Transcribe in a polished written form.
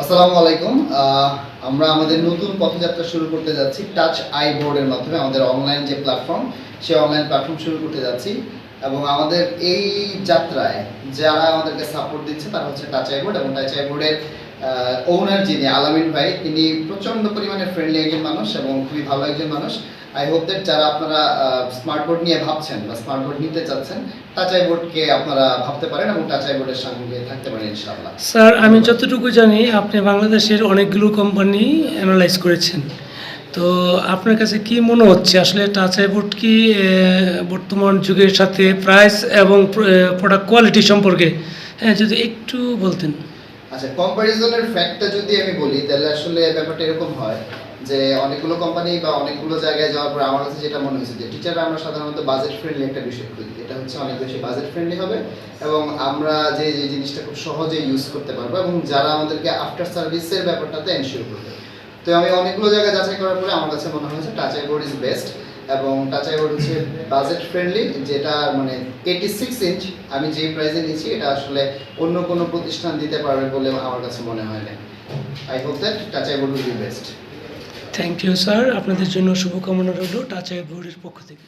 আসসালামু আলাইকুম। আমরা আমাদের নতুন পথযাত্রা শুরু করতে যাচ্ছি টাচ আই বোর্ডের মাধ্যমে। আমাদের অনলাইন যে প্ল্যাটফর্ম, সেই অনলাইন প্ল্যাটফর্ম শুরু করতে যাচ্ছি এবং আমাদের এই যাত্রায় যারা আমাদেরকে সাপোর্ট দিচ্ছে তারা হচ্ছে টাচ আই বোর্ড এবং টাচ আই বোর্ডের ওনার যিনি আলামিন ভাই, তিনি প্রচণ্ড পরিমাণে ফ্রেন্ডলি একজন মানুষ এবং খুবই ভালো একজন মানুষ। আই হোপ দ্যাট যারা আপনারা স্মার্ট বোর্ড নিয়ে ভাবছেন বা স্মার্ট বোর্ড নিতে চাচ্ছেন, টাচ আই বোর্ডকে আপনারা ভাবতে পারেন এবং টাচ আই বোর্ডের সঙ্গে থাকতে পারেন ইনশাআল্লাহ। স্যার, আমি যতটুকু জানি আপনি বাংলাদেশের অনেকগুলো কোম্পানি অ্যানালাইজ করেছেন, তো আপনার কাছে কি মনে হচ্ছে আসলে টাচ আই বোর্ড কি বর্তমান যুগের সাথে প্রাইস এবং প্রোডাক্ট কোয়ালিটি সম্পর্কে যদি একটু বলতেন। আচ্ছা, কম্প্যারিজনের ফ্যাক্টটা যদি আমি বলি তাহলে আসলে ব্যাপারটা এরকম হয় যে অনেকগুলো কোম্পানি বা অনেকগুলো জায়গায় যাওয়ার পর আমার কাছে যেটা মনে হয়েছে যে টিচাররা আমরা সাধারণত বাজেট ফ্রেন্ডলি একটা বিষয় খুঁজি। এটা হচ্ছে অনেক বেশি বাজেট ফ্রেন্ডলি হবে এবং আমরা যে জিনিসটা খুব সহজে ইউজ করতে পারবো এবং যারা আমাদেরকে আফটার সার্ভিসের ব্যাপারটাতে এনশিওর করবে। তো আমি অনেকগুলো জায়গায় যাচাই করার পরে আমার কাছে মনে হয়েছে touch I board is best এবং টাচ আই বোর্ড হচ্ছে বাজেট ফ্রেন্ডলি, যেটা মানে 86 ইঞ্চ আমি যেই প্রাইসে নিচ্ছি এটা আসলে অন্য কোনো প্রতিষ্ঠান দিতে পারবে বলে আমার কাছে মনে হয় না। I hope that touch I board will be best. Thank you sir, আপনাদের জন্য শুভকামনা রইল টাচ আই বোর্ডের পক্ষ থেকে।